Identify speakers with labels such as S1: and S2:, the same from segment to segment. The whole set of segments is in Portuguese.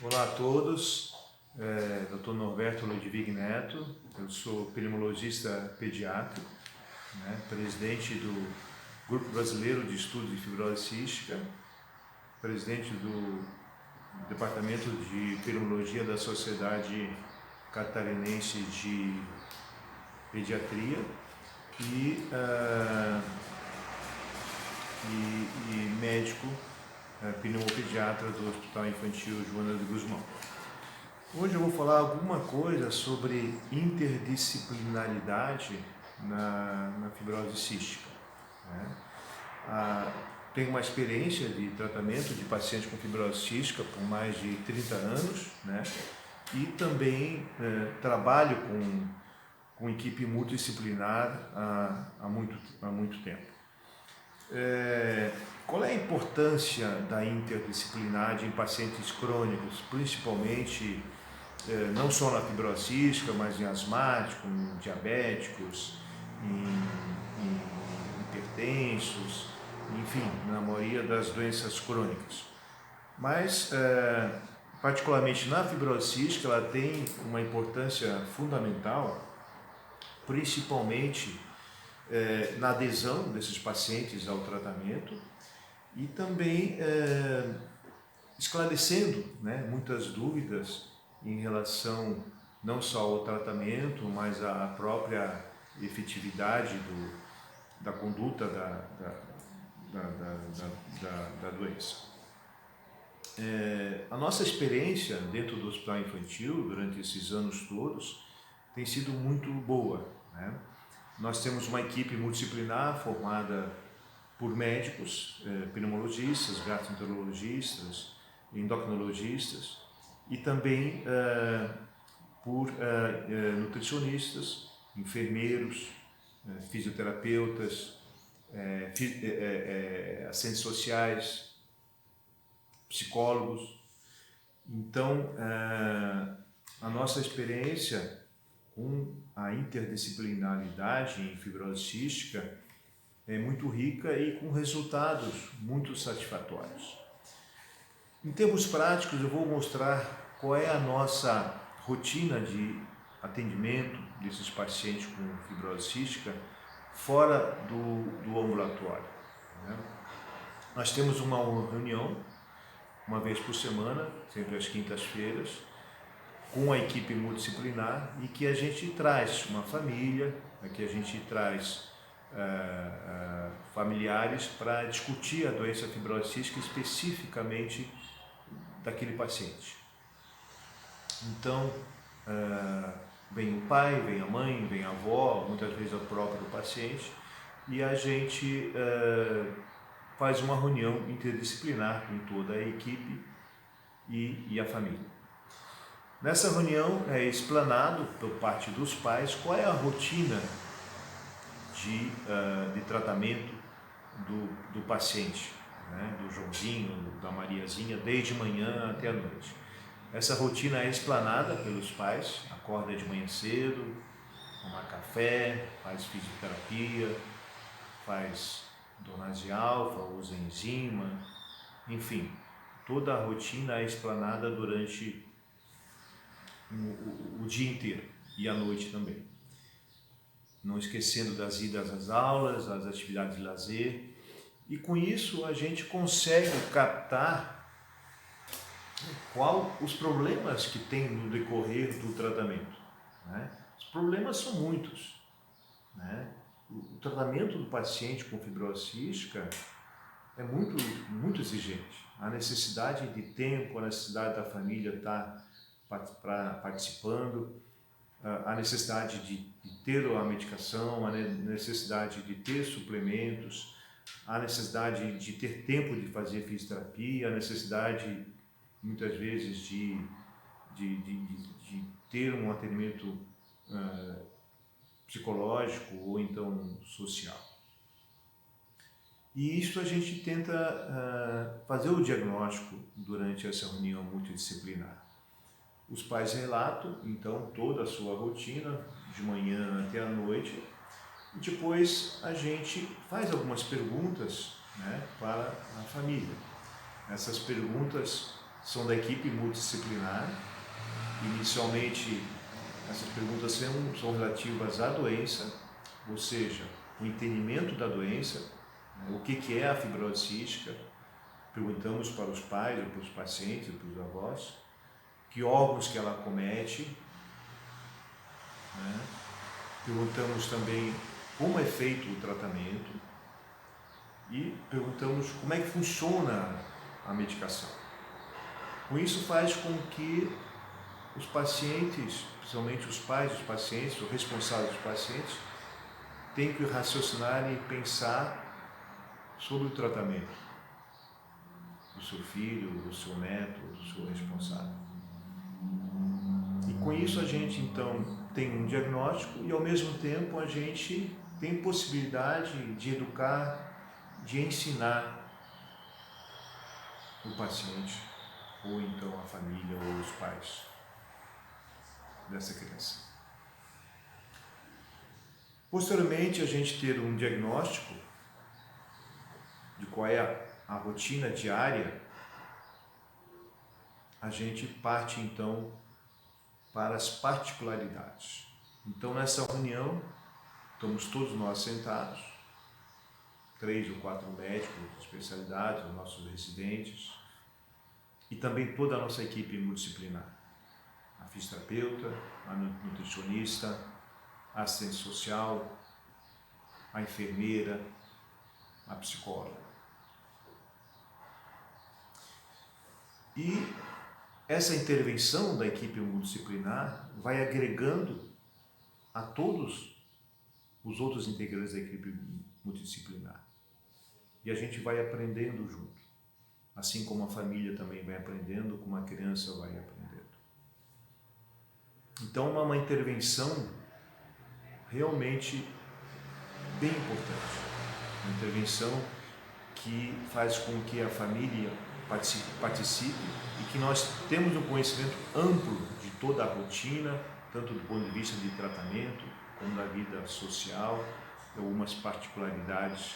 S1: Olá a todos, Dr. Norberto Ludwig Neto, eu sou pneumologista pediátrico, presidente do Grupo Brasileiro de Estudos de Fibrose Cística, presidente do Departamento de Pneumologia da Sociedade Catarinense de Pediatria e, médico pneumopediatra do Hospital Infantil Joana de Guzmão. Hoje eu vou falar alguma coisa sobre interdisciplinaridade na fibrose cística. Tenho uma experiência de tratamento de pacientes com fibrose cística por mais de 30 anos, e também trabalho com equipe multidisciplinar há muito tempo. Qual é a importância da interdisciplinaridade em pacientes crônicos, principalmente não só na fibrose cística, mas em asmáticos, em diabéticos, em hipertensos, enfim, na maioria das doenças crônicas. Mas, particularmente na fibrose cística, ela tem uma importância fundamental, principalmente na adesão desses pacientes ao tratamento e também esclarecendo muitas dúvidas em relação não só ao tratamento, mas à própria efetividade da conduta da doença. A nossa experiência dentro do Hospital Infantil, durante esses anos todos, tem sido muito boa. Nós temos uma equipe multidisciplinar formada por médicos, pneumologistas, gastroenterologistas, endocrinologistas e também por nutricionistas, enfermeiros, fisioterapeutas, assistentes sociais, psicólogos. Então, a nossa experiência com a interdisciplinaridade em fibrose cística é muito rica e com resultados muito satisfatórios. Em termos práticos, eu vou mostrar qual é a nossa rotina de atendimento desses pacientes com fibrose cística fora do ambulatório. Nós temos uma reunião uma vez por semana, sempre às quintas-feiras, com a equipe multidisciplinar e que a gente traz uma família, que a gente traz familiares para discutir a doença fibrose cística especificamente daquele paciente. Então, vem o pai, vem a mãe, vem a avó, muitas vezes o próprio paciente, e a gente faz uma reunião interdisciplinar com toda a equipe e a família. Nessa reunião é explanado por parte dos pais qual é a rotina de tratamento do paciente, do Joãozinho, da Mariazinha, desde manhã até a noite. Essa rotina é explanada pelos pais, acorda de manhã cedo, toma café, faz fisioterapia, faz dose alfa, usa enzima, enfim, toda a rotina é explanada durante o dia inteiro e à noite também. Não esquecendo das idas às aulas, das atividades de lazer, e com isso a gente consegue captar qual os problemas que tem no decorrer do tratamento. Os problemas são muitos. O tratamento do paciente com fibrose cística é muito exigente. A necessidade de tempo, a necessidade da família estar participando, a necessidade de ter a medicação, a necessidade de ter suplementos, a necessidade de ter tempo de fazer fisioterapia, a necessidade, muitas vezes, de ter um atendimento psicológico ou então social. E isso a gente tenta fazer o diagnóstico durante essa reunião multidisciplinar. Os pais relatam, então, toda a sua rotina, de manhã até a noite, e depois a gente faz algumas perguntas para a família. Essas perguntas são da equipe multidisciplinar. Inicialmente, essas perguntas são relativas à doença, ou seja, o entendimento da doença, o que é a fibrose cística. Perguntamos para os pais, ou para os pacientes, ou para os avós, que órgãos que ela acomete. Perguntamos também como é feito o tratamento e perguntamos como é que funciona a medicação. Com isso faz com que os pacientes, principalmente os pais dos pacientes, os responsáveis dos pacientes, tenham que raciocinar e pensar sobre o tratamento do seu filho, do seu neto, do seu responsável. E com isso a gente então tem um diagnóstico e ao mesmo tempo a gente tem possibilidade de educar, de ensinar o paciente, ou então a família ou os pais dessa criança. Posteriormente, a gente ter um diagnóstico de qual é a rotina diária, a gente parte então para as particularidades. Então, nessa reunião, estamos todos nós sentados, 3 ou 4 médicos de especialidade, os nossos residentes, e também toda a nossa equipe multidisciplinar. A fisioterapeuta, a nutricionista, a assistente social, a enfermeira, a psicóloga. E essa intervenção da equipe multidisciplinar vai agregando a todos os outros integrantes da equipe multidisciplinar. E a gente vai aprendendo junto, assim como a família também vai aprendendo, como a criança vai aprendendo. Então, é uma intervenção realmente bem importante. Uma intervenção que faz com que a família participe e que nós temos um conhecimento amplo de toda a rotina, tanto do ponto de vista de tratamento, como da vida social, e algumas particularidades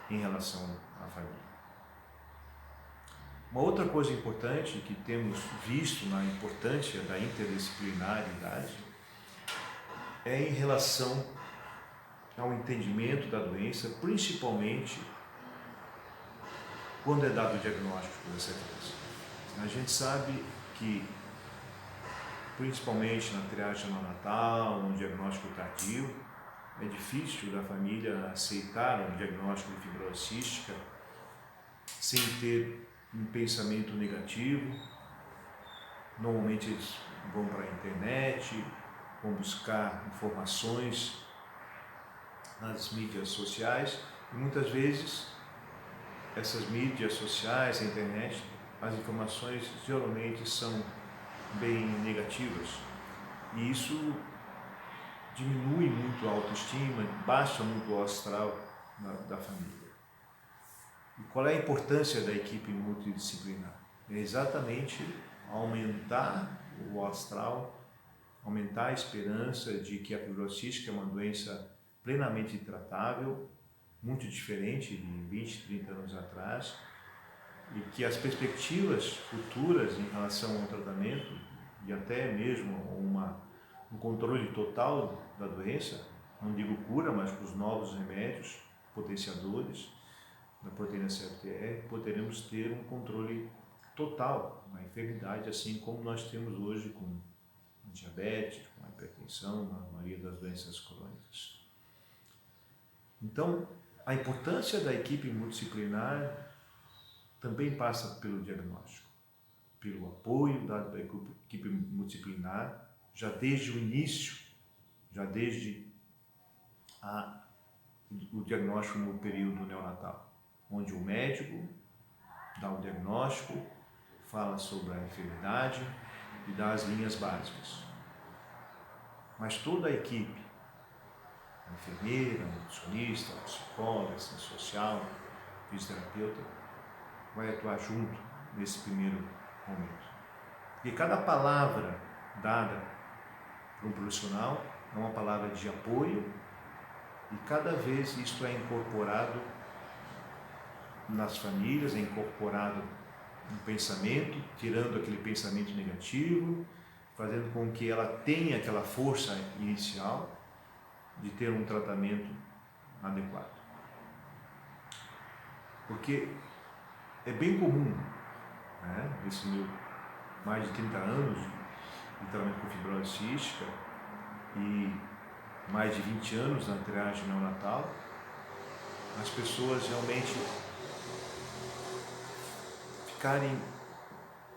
S1: em relação à família. Uma outra coisa importante que temos visto na importância da interdisciplinaridade é em relação ao entendimento da doença, principalmente quando é dado o diagnóstico dessa doença. A gente sabe que, principalmente na triagem neonatal, no diagnóstico tardio, é difícil da família aceitar um diagnóstico de fibrose cística sem ter um pensamento negativo. Normalmente eles vão para a internet, vão buscar informações nas mídias sociais e muitas vezes essas mídias sociais, a internet, as informações geralmente são bem negativas e isso diminui muito a autoestima, baixa muito o astral da família. E qual é a importância da equipe multidisciplinar? É exatamente aumentar o astral, aumentar a esperança de que a fibrose cística é uma doença plenamente tratável, muito diferente de 20, 30 anos atrás, e que as perspectivas futuras em relação ao tratamento e até mesmo um controle total da doença, não digo cura, mas com os novos remédios potenciadores da proteína CFTR, poderemos ter um controle total da enfermidade, assim como nós temos hoje com a diabetes, com a hipertensão, na maioria das doenças crônicas. Então, a importância da equipe multidisciplinar também passa pelo diagnóstico, pelo apoio dado pela equipe multidisciplinar, já desde o início, já desde o diagnóstico no período neonatal, onde o médico dá o diagnóstico, fala sobre a enfermidade e dá as linhas básicas. Mas toda a equipe, a enfermeira, a nutricionista, a psicóloga, a assistente social, a fisioterapeuta, vai atuar junto nesse primeiro momento. Porque cada palavra dada por um profissional é uma palavra de apoio e cada vez isto é incorporado nas famílias, é incorporado um pensamento, tirando aquele pensamento negativo, fazendo com que ela tenha aquela força inicial de ter um tratamento adequado. Porque é bem comum, né, nesse meu mais de 30 anos de tratamento com fibrose cística e mais de 20 anos na triagem neonatal, as pessoas realmente ficarem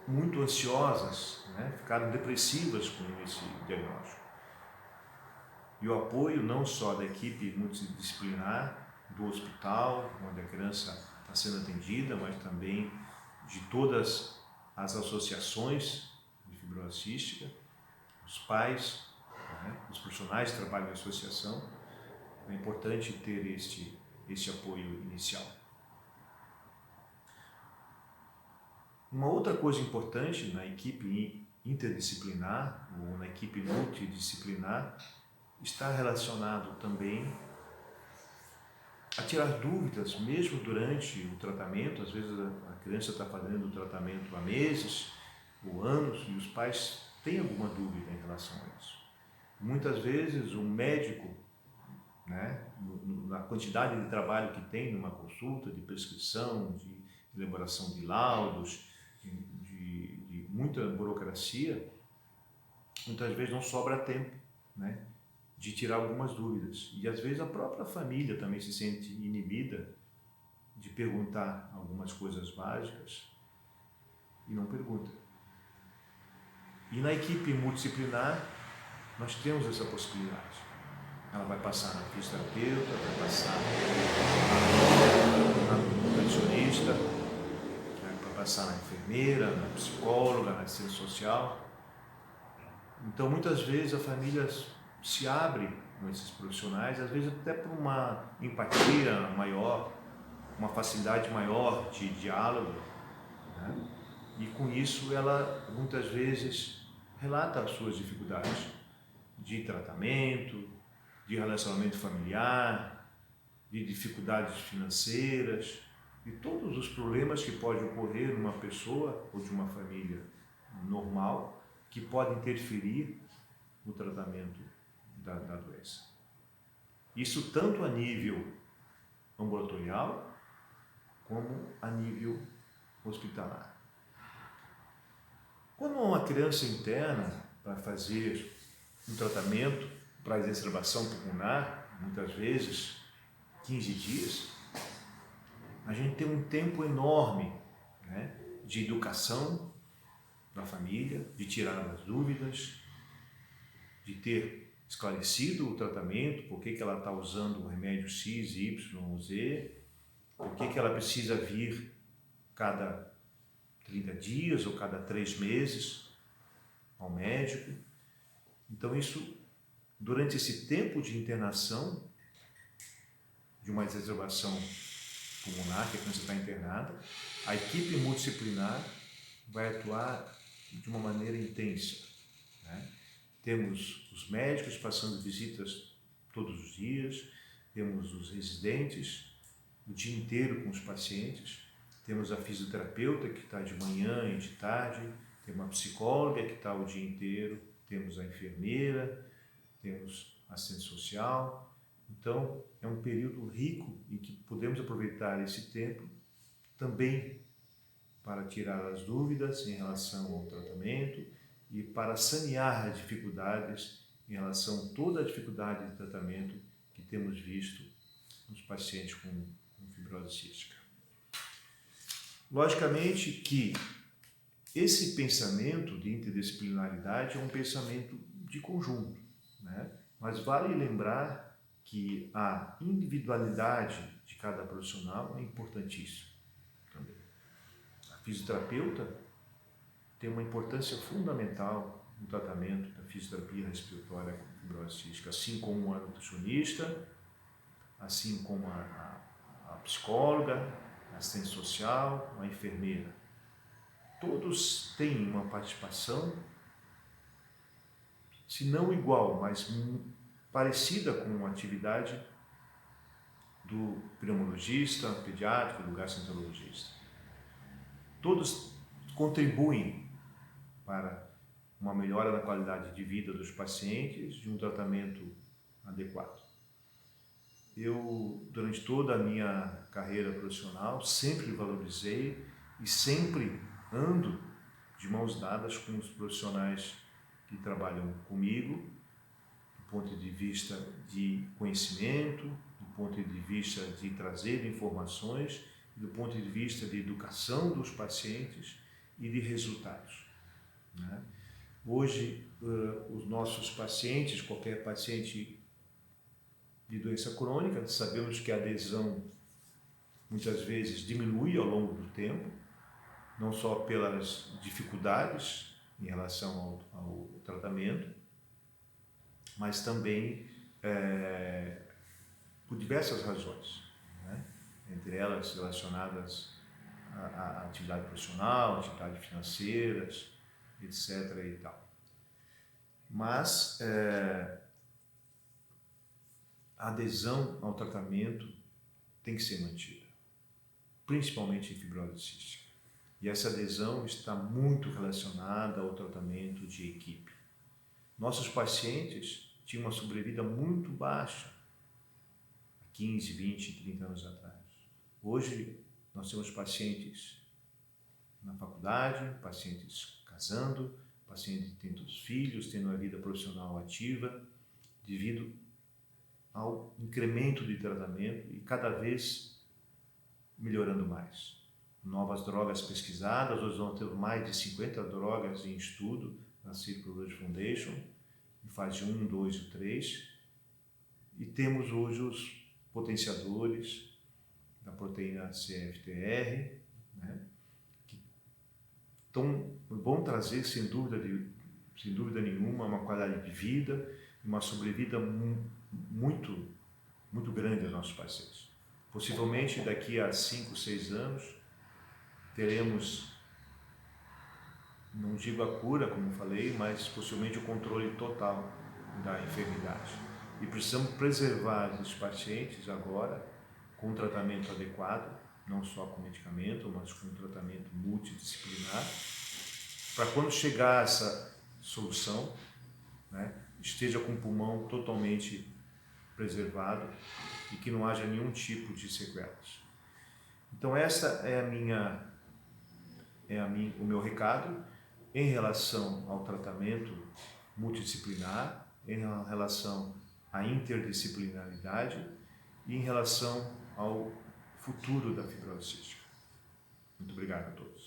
S1: muito ansiosas, né, ficaram depressivas com esse diagnóstico. E o apoio não só da equipe multidisciplinar do hospital, onde a criança está sendo atendida, mas também de todas as associações de fibrose cística, os pais, né, os profissionais que trabalham na associação. É importante ter este apoio inicial. Uma outra coisa importante na equipe interdisciplinar ou na equipe multidisciplinar está relacionado também a tirar dúvidas, mesmo durante o tratamento. Às vezes a criança está fazendo o tratamento há meses ou anos e os pais têm alguma dúvida em relação a isso. Muitas vezes o médico, né, na quantidade de trabalho que tem numa consulta, de prescrição, de elaboração de laudos, de muita burocracia, muitas vezes não sobra tempo, né, de tirar algumas dúvidas. E às vezes a própria família também se sente inibida de perguntar algumas coisas básicas e não pergunta. E na equipe multidisciplinar nós temos essa possibilidade. Ela vai passar na fisioterapeuta, vai passar na nutricionista, vai passar na enfermeira, na psicóloga, na assistente social. Então muitas vezes a família se abre com esses profissionais, às vezes até por uma empatia maior, uma facilidade maior de diálogo, né? E com isso ela muitas vezes relata as suas dificuldades de tratamento, de relacionamento familiar, de dificuldades financeiras, de todos os problemas que podem ocorrer numa pessoa ou de uma família normal que podem interferir no tratamento da doença. Isso tanto a nível ambulatorial como a nível hospitalar. Quando uma criança interna para fazer um tratamento para exacerbação pulmonar, muitas vezes 15 dias, a gente tem um tempo enorme, né, de educação da família, de tirar as dúvidas, de ter esclarecido o tratamento, por que ela está usando o remédio X, Y ou Z, por que ela precisa vir cada 30 dias ou cada 3 meses ao médico. Então isso, durante esse tempo de internação, de uma exacerbação pulmonar, que a criança está internada, a equipe multidisciplinar vai atuar de uma maneira intensa, né? Temos os médicos passando visitas todos os dias, temos os residentes o dia inteiro com os pacientes, temos a fisioterapeuta que está de manhã e de tarde, temos uma psicóloga que está o dia inteiro, temos a enfermeira, temos a assistente social. Então, é um período rico em que podemos aproveitar esse tempo também para tirar as dúvidas em relação ao tratamento e para sanear as dificuldades em relação a toda a dificuldade de tratamento que temos visto nos pacientes com fibrose cística. Logicamente que esse pensamento de interdisciplinaridade é um pensamento de conjunto, né? Mas vale lembrar que a individualidade de cada profissional é importantíssima também. A fisioterapeuta tem uma importância fundamental no tratamento da fisioterapia respiratória com fibrose cística, assim como a nutricionista, assim como a psicóloga, a assistente social, a enfermeira. Todos têm uma participação, se não igual, mas parecida com a atividade do pneumologista, pediátrico, do gastroenterologista. Todos contribuem para uma melhora na qualidade de vida dos pacientes de um tratamento adequado. Eu, durante toda a minha carreira profissional, sempre valorizei e sempre ando de mãos dadas com os profissionais que trabalham comigo, do ponto de vista de conhecimento, do ponto de vista de trazer informações, do ponto de vista de educação dos pacientes e de resultados, né? Hoje, os nossos pacientes, qualquer paciente de doença crônica, sabemos que a adesão muitas vezes diminui ao longo do tempo, não só pelas dificuldades em relação ao tratamento, mas também por diversas razões, né? Entre elas relacionadas à atividade profissional, atividades financeiras, etc. e tal. Mas a adesão ao tratamento tem que ser mantida, principalmente em fibrose cística. E essa adesão está muito relacionada ao tratamento de equipe. Nossos pacientes tinham uma sobrevida muito baixa, há 15, 20, 30 anos atrás. Hoje, nós temos pacientes na faculdade, pacientes casando, pacientes tendo filhos, tendo uma vida profissional ativa, devido ao incremento de tratamento e cada vez melhorando mais. Novas drogas pesquisadas, hoje vamos ter mais de 50 drogas em estudo na Circle Blood Foundation, em fase 1, 2 e 3, e temos hoje os potenciadores da proteína CFTR, né, que vão trazer, sem dúvida nenhuma, uma qualidade de vida e uma sobrevida muito grande aos nossos pacientes. Possivelmente daqui a 5, 6 anos teremos, não digo a cura, como falei, mas possivelmente o controle total da enfermidade. E precisamos preservar os pacientes agora com um tratamento adequado, não só com medicamento, mas com um tratamento multidisciplinar, para quando chegar essa solução, né, esteja com o pulmão totalmente preservado e que não haja nenhum tipo de sequelas. Então essa é o meu recado em relação ao tratamento multidisciplinar, em relação à interdisciplinaridade e em relação ao futuro da fibrose cística. Muito obrigado a todos.